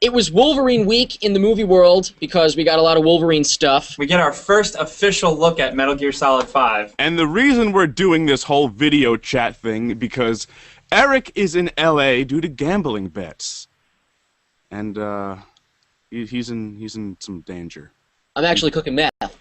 It was Wolverine week in the movie world because we got a lot of Wolverine stuff. We get our first official look at Metal Gear Solid 5. And the reason we're doing this whole video chat thing because Eric is in LA due to gambling bets. And he's in some danger. I'm actually cooking meth.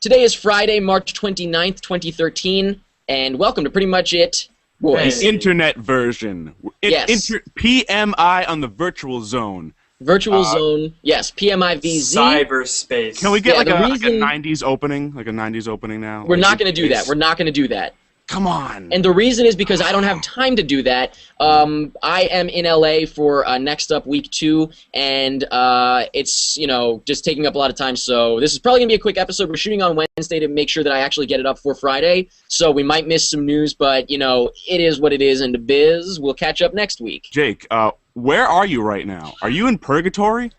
Today is Friday, March 29th, 2013, and welcome to Pretty Much It, boys. The internet version. Yes. PMI on the virtual zone. Virtual zone, yes, PMI VZ. Cyberspace. Can we get like a 90s opening? Like a 90s opening now? We're not going to do that. We're not going to do that. Come on. And the reason is because I don't have time to do that. I am in LA for next up week 2, and it's, just taking up a lot of time. So this is probably going to be a quick episode. We're shooting on Wednesday to make sure that I actually get it up for Friday. So we might miss some news, but, it is what it is in the biz. We'll catch up next week. Jake, where are you right now? Are you in purgatory?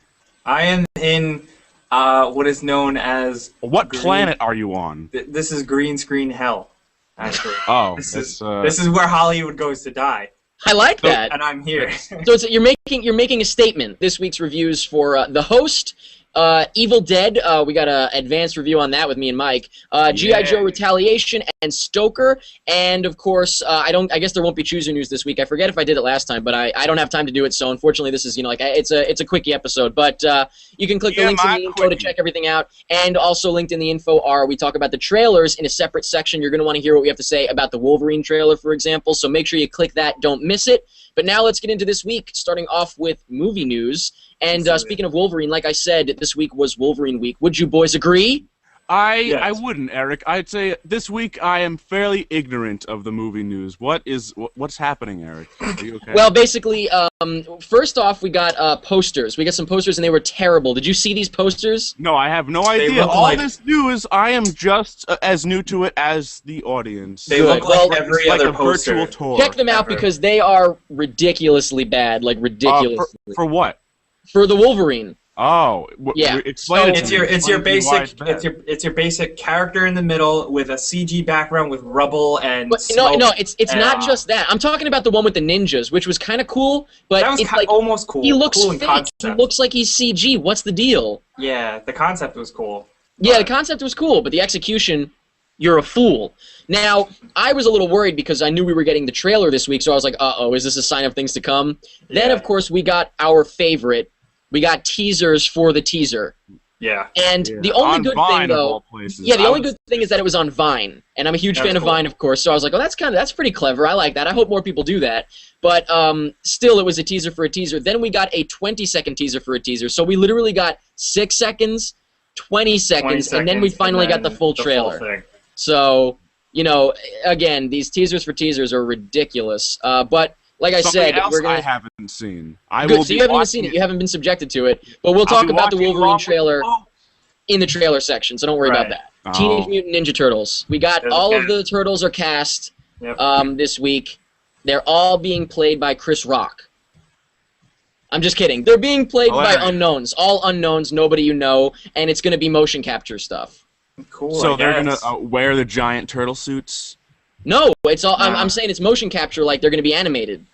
I am in what is known as... What planet are you on? This is green screen hell. Actually, this is where Hollywood goes to die. I like that, and I'm here. So you're making a statement. This week's reviews for The Host, Evil Dead. We got an advanced review on that with me and Mike. G.I. Joe Retaliation and Stoker, and of course, I guess there won't be Chooser news this week. I forget if I did it last time, but I don't have time to do it. So unfortunately, this is it's a quickie episode. But you can click the links in the info to check everything out, and also linked in the info are we talk about the trailers in a separate section. You're going to want to hear what we have to say about the Wolverine trailer, for example. So make sure you click that. Don't miss it. But now let's get into this week, starting off with movie news. And speaking of Wolverine, like I said, this week was Wolverine week. Would you boys agree? I wouldn't, Eric. I'd say this week I am fairly ignorant of the movie news. What's happening, Eric? Are you okay? Well, basically, first off, we got posters. We got some posters, and they were terrible. Did you see these posters? No, I have no idea. All this news, I am just as new to it as the audience. They look like every other poster. Virtual tour. Check them out because they are ridiculously bad, like ridiculously. For what? For the Wolverine. Oh, yeah. Explain it. It's your basic character in the middle with a CG background with rubble and smoke. No, it's not just that. I'm talking about the one with the ninjas, which was kind of cool, but that was it's like almost cool. He looks cool fake. He looks like he's CG. What's the deal? Yeah, the concept was cool. Yeah, the concept was cool, but the execution, you're a fool. Now, I was a little worried because I knew we were getting the trailer this week, so I was like, uh-oh, is this a sign of things to come? Yeah. Then, of course, we got our favorite. We got teasers for the teaser. Yeah. And the only good thing, though, the only good thing is that it was on Vine, and I'm a huge fan of Vine, of course. So I was like, oh, that's pretty clever. I like that. I hope more people do that. But still, it was a teaser for a teaser. Then we got a 20-second teaser for a teaser. So we literally got 6 seconds, 20 seconds, and then we finally got the full trailer. So again, these teasers for teasers are ridiculous. But like I said, I haven't seen. Good, so you haven't even seen it. You haven't been subjected to it. But we'll talk about the Wolverine trailer in the trailer section, so don't worry about that. Teenage Mutant Ninja Turtles. We got all of the turtles are cast this week. They're all being played by Chris Rock. I'm just kidding. They're being played by unknowns. All unknowns, nobody you know, and it's going to be motion capture stuff. Cool. So they're going to wear the giant turtle suits? No, it's all. I'm saying it's motion capture, like they're going to be animated.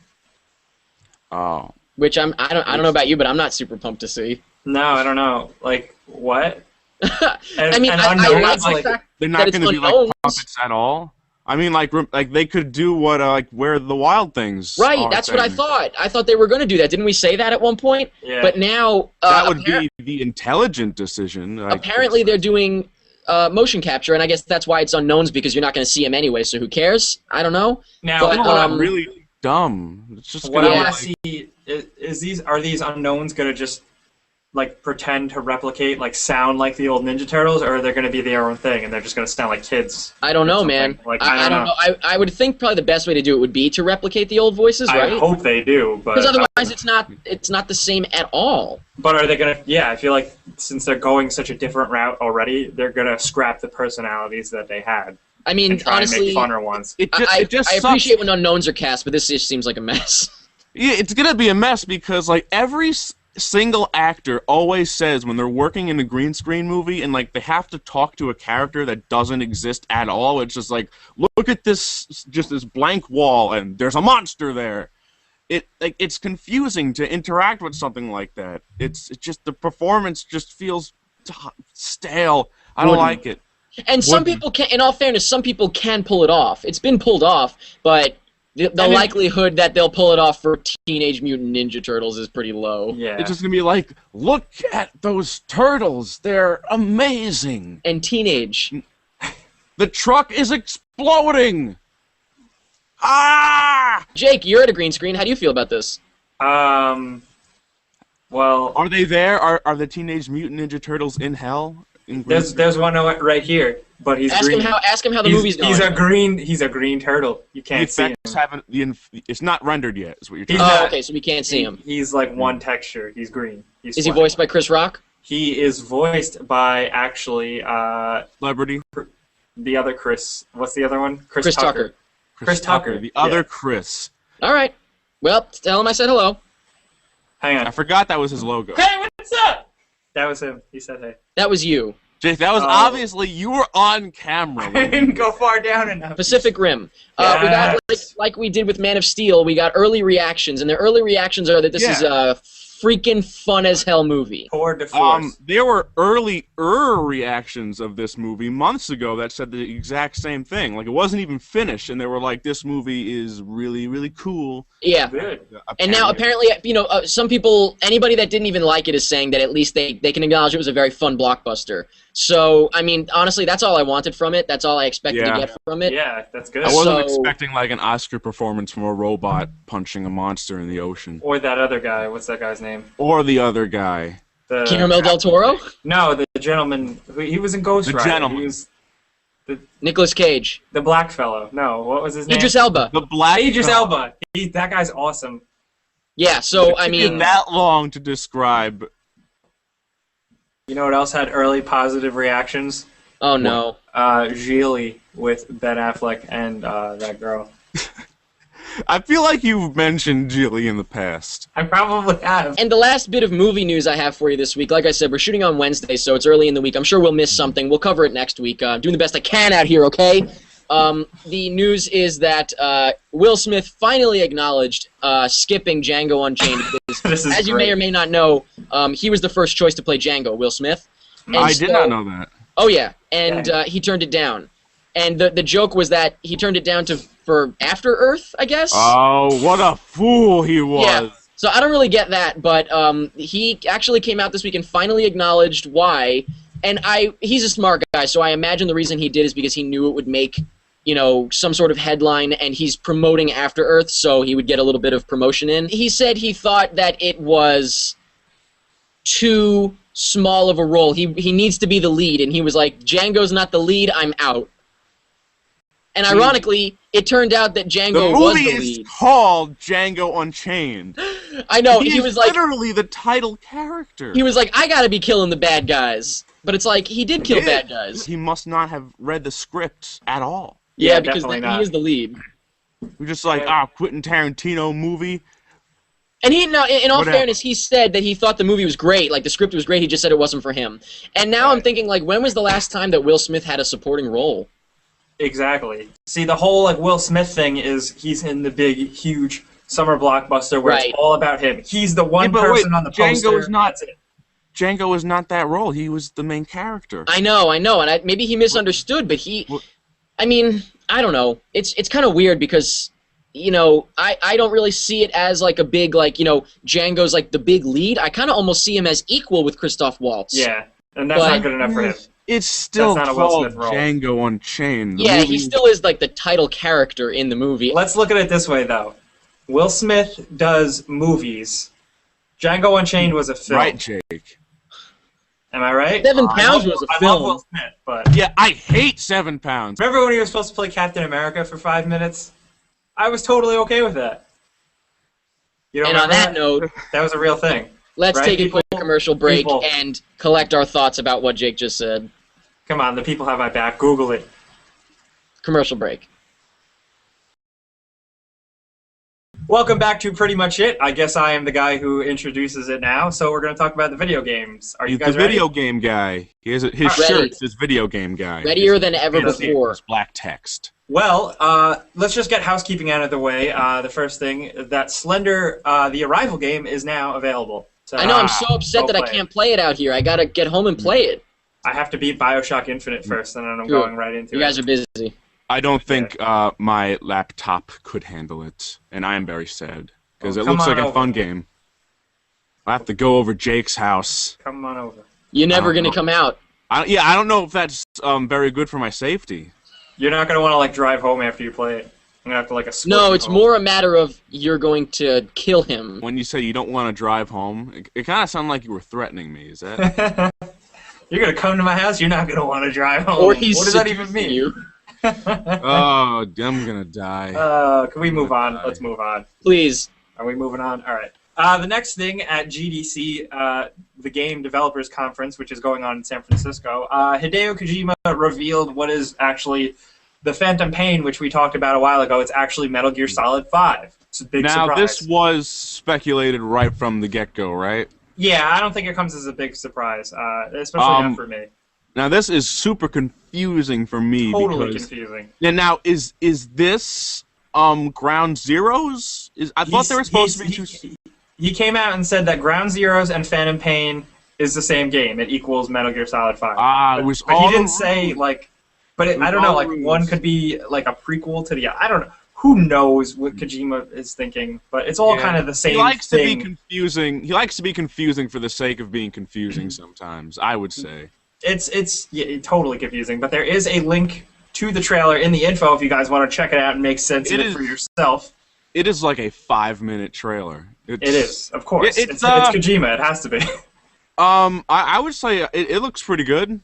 Oh. Which I don't know about you, but I'm not super pumped to see. No, I don't know. Like what? I mean, I like the fact they're not going to be like puppets at all. I mean, like they could do what where the wild things. Right, that's what I thought. I thought they were going to do that. Didn't we say that at one point? Yeah. But now that would be the intelligent decision. Apparently, they're doing motion capture, and I guess that's why it's unknowns, because you're not going to see them anyway. So who cares? I don't know. Now, but, really dumb. It's just what I want to see are these unknowns going to just like pretend to replicate, like sound like the old Ninja Turtles, or are they going to be their own thing and they're just going to sound like kids? I don't know, man. Like, I don't know. I would think probably the best way to do it would be to replicate the old voices, right? I hope they do, but because otherwise it's not the same at all. But are they going to? Yeah, I feel like since they're going such a different route already, they're going to scrap the personalities that they had. I mean, and try honestly, and make funner ones. I appreciate when unknowns are cast, but this just seems like a mess. Yeah, it's gonna be a mess because like every single actor always says when they're working in a green screen movie and like they have to talk to a character that doesn't exist at all. It's just like, look at this, just this blank wall, and there's a monster there. it's confusing to interact with something like that. It's just the performance just feels stale. I don't like it. And some people can, in all fairness, some people can pull it off. It's been pulled off, but the likelihood that they'll pull it off for Teenage Mutant Ninja Turtles is pretty low. Yeah. It's just gonna be like, look at those turtles. They're amazing. And teenage. The truck is exploding. Ah! Jake, you're at a green screen. How do you feel about this? Well, Are they there? Are the Teenage Mutant Ninja Turtles in hell? there's one right here, but he's green. Ask him how the movie's going. He's a green turtle. You can't see him. It's not rendered yet, is what you're He's telling me. not- okay, so we can't see him. He's like one texture. He's green. Is he voiced by Chris Rock? He is voiced by actually Celebrity? the other Chris. What's the other one? Chris Tucker. Chris Tucker. The other Chris. All right. Well, tell him I said hello. Hang on. I forgot that was his logo. Hey, what's up? That was him. He said hey. That was you. Jake, that was obviously, you were on camera. I didn't go far down enough. Pacific Rim. We got, like we did with Man of Steel, we got early reactions, and the early reactions are that this is a freaking fun as hell movie. Tour de force. There were early reactions of this movie months ago that said the exact same thing. Like, it wasn't even finished, and they were like, this movie is really, really cool. Yeah. Good. And now, apparently, some people, anybody that didn't even like it is saying that at least they can acknowledge it was a very fun blockbuster. So, I mean, honestly, that's all I wanted from it. That's all I expected to get from it. Yeah, that's good. I wasn't expecting, like, an Oscar performance from a robot punching a monster in the ocean. Or that other guy. What's that guy's name? Or the other guy. Guillermo del Toro? No, the gentleman. He was in Ghost Rider. The gentleman. He was Nicolas Cage. the black fellow. No, what was his name? Idris Elba. The black Idris Elba. That guy's awesome. Yeah, so, I It mean... took that long to describe. You know what else had early positive reactions? Oh, no. Gigli with Ben Affleck and that girl. I feel like you've mentioned Gigli in the past. I probably have. And the last bit of movie news I have for you this week, like I said, we're shooting on Wednesday, so it's early in the week. I'm sure we'll miss something. We'll cover it next week. I'm doing the best I can out here, okay? The news is that Will Smith finally acknowledged skipping Django Unchained. Because, as you may or may not know, he was the first choice to play Django, Will Smith. And I did not know that. Oh, yeah. And he turned it down. And the joke was that he turned it down for After Earth, I guess? Oh, what a fool he was. Yeah. So I don't really get that, but he actually came out this week and finally acknowledged why. And he's a smart guy, so I imagine the reason he did is because he knew it would make, some sort of headline, and he's promoting After Earth, so he would get a little bit of promotion in. He said he thought that it was too small of a role. He needs to be the lead, and he was like, Django's not the lead, I'm out. And ironically, it turned out that Django was the lead. The movie is called Django Unchained. I know, he was is like... literally the title character. He was like, I gotta be killing the bad guys. But it's like, he did kill bad guys. He must not have read the script at all. Yeah, because he is the lead. We're just like, Quentin Tarantino movie. And in all fairness, he said that he thought the movie was great, like the script was great, he just said it wasn't for him. And now I'm thinking, like, when was the last time that Will Smith had a supporting role? Exactly. See, the whole Will Smith thing is he's in the big, huge summer blockbuster where it's all about him. He's the one person on the poster. Django is not that role. He was the main character. I know, and maybe he misunderstood, but I mean, I don't know. It's kind of weird because, I don't really see it as like a big, Django's like the big lead. I kind of almost see him as equal with Christoph Waltz. Yeah, and that's not good enough for him. It's still not a Will called Smith role. Django Unchained. Yeah, he still is like the title character in the movie. Let's look at it this way, though. Will Smith does movies. Django Unchained was a film. Right, Jake. Am I right? 7 Pounds was a film. I love Will Smith, but... Yeah, I hate 7 Pounds. Remember when he was supposed to play Captain America for 5 minutes? I was totally okay with that. You don't and on that that note... That was a real thing. Let's take a quick commercial break and collect our thoughts about what Jake just said. Come on, the people have my back. Google it. Commercial break. Welcome back to Pretty Much It. I guess I am the guy who introduces it now, so we're going to talk about the video games. Are you guys the ready? video game guy. His shirt says video game guy. Readier than ever before. It's black text. Well, let's just get housekeeping out of the way. The first thing, that Slender, the Arrival game, is now available. So, I know, I'm so upset that I can't play it out here. I gotta get home and play it. I have to beat Bioshock Infinite first, and then I'm going right into it. You guys are busy. I don't think my laptop could handle it, and I am very sad, because it come looks like on a over. fun game. I have to go over Jake's house. Come on over. You're never gonna come out. I don't know if that's very good for my safety. You're not going to want to, like, drive home after you play it. I'm going to have to, like, escort No, you it's home. more a matter of you're going to kill him. When you say you don't want to drive home, it kind of sounded like you were threatening me. Is that? You're going to come to my house, you're not going to want to drive home. Or he's what does that even mean? you. Oh, I'm gonna die. Can we move on? Let's move on. Please. Are we moving on? All right. The next thing at GDC, the Game Developers Conference, which is going on in San Francisco, Hideo Kojima revealed what is actually the Phantom Pain, which we talked about a while ago. It's actually Metal Gear Solid 5. It's a big surprise. Now, this was speculated right from the get-go, right? Yeah, I don't think it comes as a big surprise, especially not for me. Now, this is super confusing for me. Totally because, confusing. Yeah, now, is this Ground Zeroes? I thought they were supposed to be two... He came out and said that Ground Zeroes and Phantom Pain is the same game. It equals Metal Gear Solid 5. It was but all he didn't say, like... But I don't know, like, one could be, like, a prequel to the... I don't know. Who knows what Kojima is thinking? But it's all kind of the same He likes thing. to be confusing. He likes to be confusing for the sake of being confusing sometimes, I would say. It's totally confusing. But there is a link to the trailer in the info if you guys want to check it out and make sense of it for yourself. It is like a 5-minute trailer. It is, of course. It's Kojima. It has to be. I would say it looks pretty good.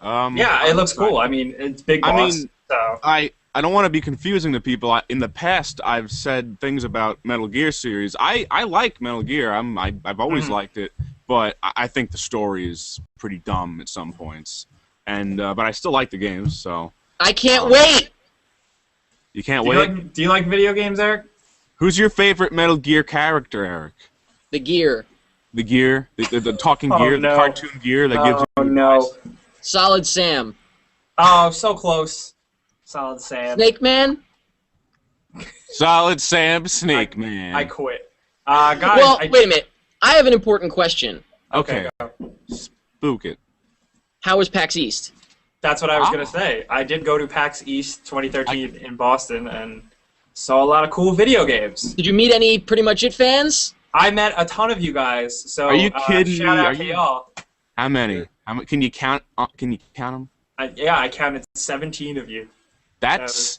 Yeah, it looks cool. I mean, it's Big Boss. I don't want to be confusing to people. In the past, I've said things about Metal Gear series. I like Metal Gear. I've always liked it, but I think the story is pretty dumb at some points. And but I still like the games. So I can't wait. You can't wait. Do you like video games, Eric? Who's your favorite Metal Gear character, Eric? The Gear. The Gear, the talking gear, the cartoon gear that gives you advice. Solid Sam. Oh, so close. Solid Sam. Snake Man? Solid Sam, Snake Man. I quit. Guys, well, wait a minute. I have an important question. Okay. Spook it. How was PAX East? That's what I was going to say. I did go to PAX East 2013 in Boston and saw a lot of cool video games. Did you meet any Pretty Much It fans? I met a ton of you guys. So are you kidding shout me? out to y'all. How many? Can you count? Can you count them? Yeah, I counted 17 of you. That's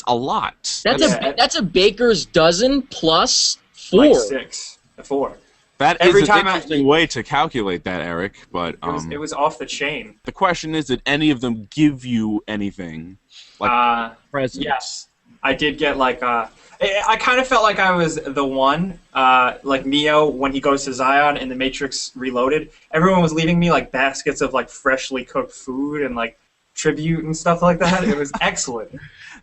a lot. That's a baker's dozen plus 4. Like 6. 4. That is an interesting way to calculate that, Eric. But it was off the chain. The question is, did any of them give you anything? Like presents? Yes, I did get like I kind of felt like I was the one, like Neo when he goes to Zion in The Matrix Reloaded. Everyone was leaving me like baskets of like freshly cooked food and like tribute and stuff like that. It was excellent.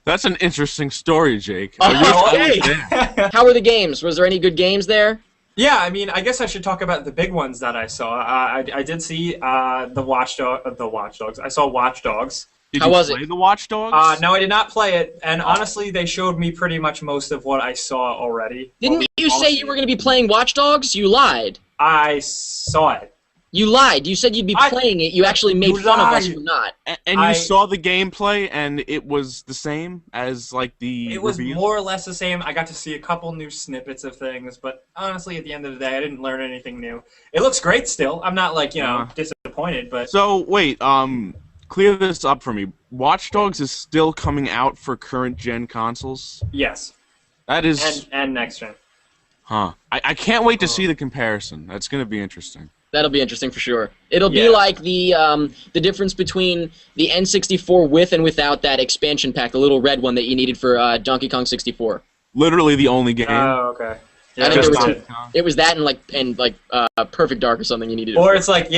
That's an interesting story, Jake. How were the games? Was there any good games there? Yeah, I mean, I guess I should talk about the big ones that I saw. I did see the Watch Dogs. I saw Watch Dogs. Did you play the Watch Dogs? No, I did not play it, and honestly, they showed me pretty much most of what I saw already. Didn't you say you were going to be playing Watch Dogs? You lied. I saw it. You lied. You said you'd be playing it. You actually made fun of us for not. And you saw the gameplay, and it was the same as, like, the It was more or less the same. I got to see a couple new snippets of things, but honestly, at the end of the day, I didn't learn anything new. It looks great still. I'm not, like, disappointed, but... So, wait, clear this up for me. Watch Dogs is still coming out for current-gen consoles? Yes. That is... And next-gen. Huh. I can't wait to see the comparison. That's going to be interesting. That'll be interesting for sure. It'll be like the difference between the N64 with and without that expansion pack, the little red one that you needed for Donkey Kong 64. Literally the only game. Oh, okay. Yeah, it was that and Perfect Dark or something you needed. Or it's like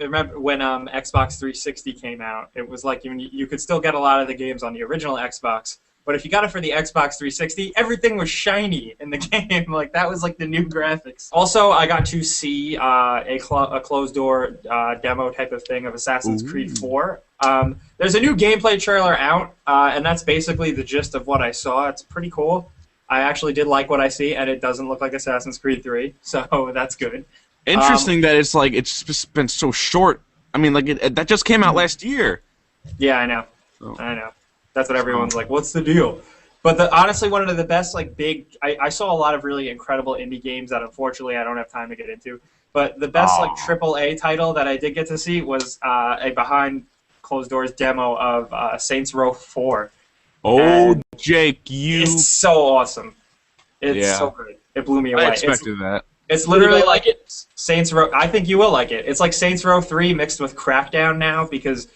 remember when Xbox 360 came out? It was like you could still get a lot of the games on the original Xbox, But if you got it for the Xbox 360, everything was shiny in the game. Like, that was like the new graphics. Also, I got to see a closed door demo type of thing of Assassin's Creed 4. There's a new gameplay trailer out, and that's basically the gist of what I saw. It's pretty cool. I actually did like what I see, and it doesn't look like Assassin's Creed 3, so that's good. Interesting that it's like it's just been so short. I mean, like that just came out last year. Yeah, I know. So. I know. That's what everyone's like. What's the deal? But honestly, one of the best like big. I saw a lot of really incredible indie games that unfortunately I don't have time to get into. But the best like AAA title that I did get to see was a behind closed doors demo of Saints Row 4. Oh, and Jake, it's so awesome. It's so great. It blew me away. I expected that. It's literally like Saints Row. I think you will like it. It's like Saints Row 3 mixed with Crackdown now because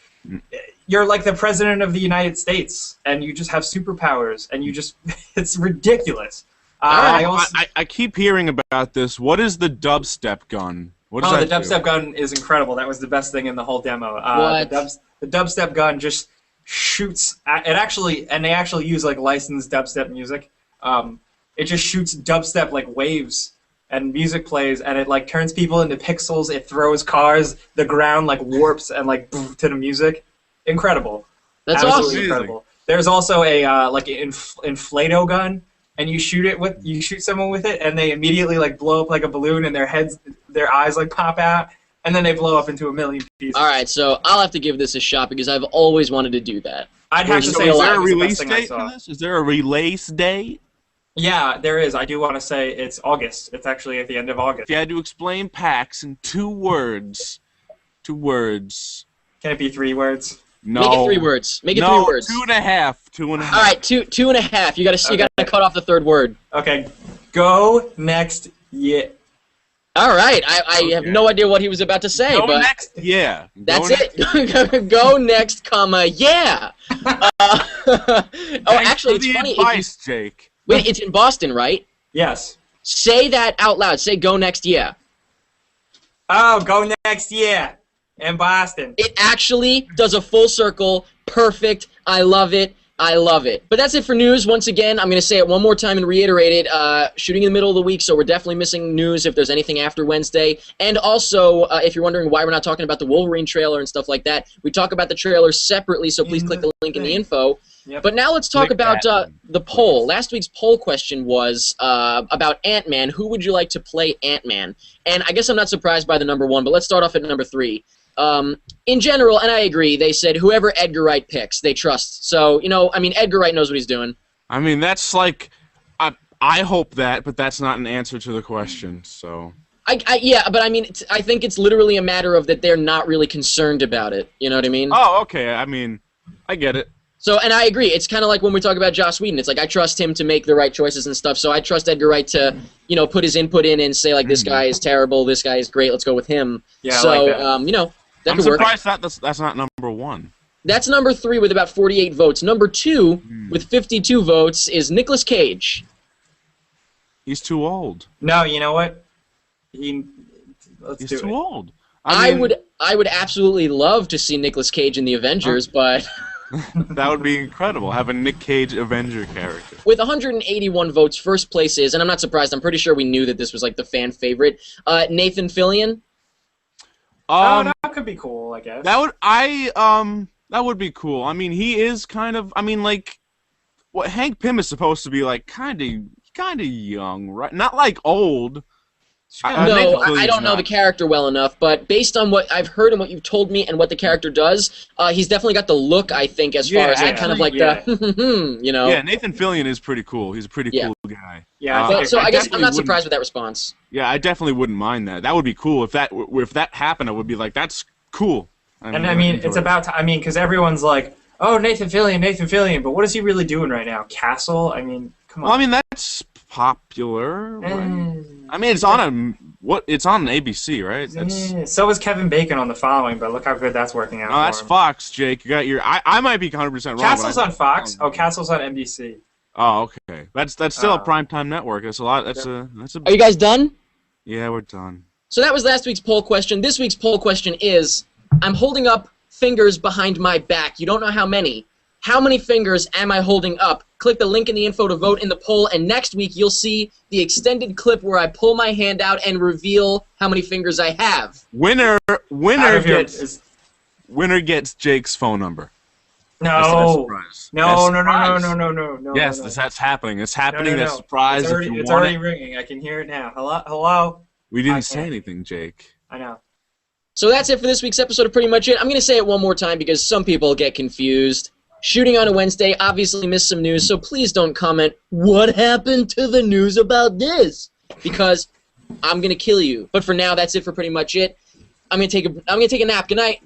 you're like the president of the United States and you just have superpowers and you just it's ridiculous. I keep hearing about this. What is the dubstep gun? What does that the dubstep gun is incredible. That was the best thing in the whole demo. The dubstep gun just shoots. They actually use like licensed dubstep music. It just shoots dubstep like waves. And music plays, and it like turns people into pixels. It throws cars. The ground like warps and like to the music. Incredible. That's absolutely awesome. Incredible. There's also a like an inflato gun, and you shoot someone with it, and they immediately like blow up like a balloon, and their eyes like pop out, and then they blow up into a million pieces. All right, so I'll have to give this a shot because I've always wanted to do that. I'd have to say, is there a release date for this? Is there a release date? Yeah, there is. I do want to say it's August. It's actually at the end of August. If you had to explain PAX in 2 words. 2 words. Can it be 3 words? No. Make it 3 words. Make it 3 words. 2.5. 2.5. All right, 2.5. You gotta cut off the 3rd word. Okay. Go next. Yeah. All right. I have no idea what he was about to say, but next. Yeah. That's it. Go next, comma. Yeah. Actually, it's funny. Advice, Jake. Wait, it's in Boston, right? Yes. Say that out loud. Say go next, yeah. Oh, go next, yeah. In Boston. It actually does a full circle. Perfect. I love it. I love it. But that's it for news. Once again, I'm going to say it one more time and reiterate it. Shooting in the middle of the week, so we're definitely missing news if there's anything after Wednesday. And also, if you're wondering why we're not talking about the Wolverine trailer and stuff like that, we talk about the trailer separately, so please click the link in the info. Yep. But now let's talk about the poll. Last week's poll question was about Ant-Man. Who would you like to play Ant-Man? And I guess I'm not surprised by the number 1, but let's start off at number 3. In general, and I agree, they said whoever Edgar Wright picks, they trust. So, I mean, Edgar Wright knows what he's doing. I mean, that's like, I hope that, but that's not an answer to the question, so... Yeah, but I mean, I think it's literally a matter of that they're not really concerned about it. You know what I mean? Oh, okay. I mean, I get it. So, and I agree. It's kind of like when we talk about Joss Whedon. It's like I trust him to make the right choices and stuff. So I trust Edgar Wright to, put his input in and say like, this guy is terrible, this guy is great. Let's go with him. Yeah, so, I like that. That I'm could work. surprised that's not number 1. That's number 3 with about 48 votes. Number 2 with 52 votes is Nicolas Cage. He's too old. No, you know what? He's do too it. old. I would absolutely love to see Nicolas Cage in the Avengers, but that would be incredible. Have a Nick Cage Avenger character. with 181 votes, first place is, and I'm not surprised. I'm pretty sure we knew that this was like the fan favorite. Nathan Fillion. That could be cool, I guess. That would be cool. I mean, he is kind of. I mean, like, what Hank Pym is supposed to be like, kind of young, right? Not like old. No, I don't know the character well enough, but based on what I've heard and what you've told me and what the character does, he's definitely got the look, I think, as far as like, kind of like the, Yeah, Nathan Fillion is pretty cool. He's a pretty cool guy. Yeah. So I guess I'm not surprised with that response. Yeah, I definitely wouldn't mind that. That would be cool. If that happened, I would be like, that's cool. It's about to, because everyone's like, oh, Nathan Fillion, but what is he really doing right now? Castle? I mean, come on. Well, I mean, that's popular. Right? I mean, it's on ABC, right? So is Kevin Bacon on The Following, but look how good that's working out. Oh, that's Fox, Jake. You got your. I might be 100% wrong. Castle's on Fox. Oh, Castle's on NBC. Oh, okay. That's still a primetime network. That's a lot. That's a. Are you guys done? Yeah, we're done. So that was last week's poll question. This week's poll question is: I'm holding up fingers behind my back. You don't know how many. How many fingers am I holding up? Click the link in the info to vote in the poll, and next week you'll see the extended clip where I pull my hand out and reveal how many fingers I have. Winner gets Jake's phone number. No. Yes, that's happening. It's happening. That's surprise. It's already ringing. I can hear it now. Hello? We didn't say anything, Jake. I know. So that's it for this week's episode of Pretty Much It. I'm going to say it one more time because some people get confused. Shooting on a Wednesday, obviously missed some news, so please don't comment, what happened to the news about this? Because I'm going to kill you. But for now, that's it for Pretty Much It. I'm going to take a nap. Good night.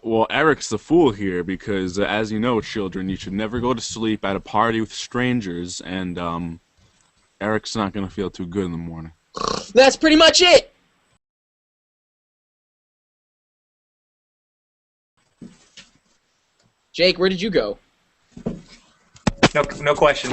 Well, Eric's the fool here because, as you know, children, you should never go to sleep at a party with strangers, and, Eric's not going to feel too good in the morning. That's pretty much it. Jake, where did you go? No question.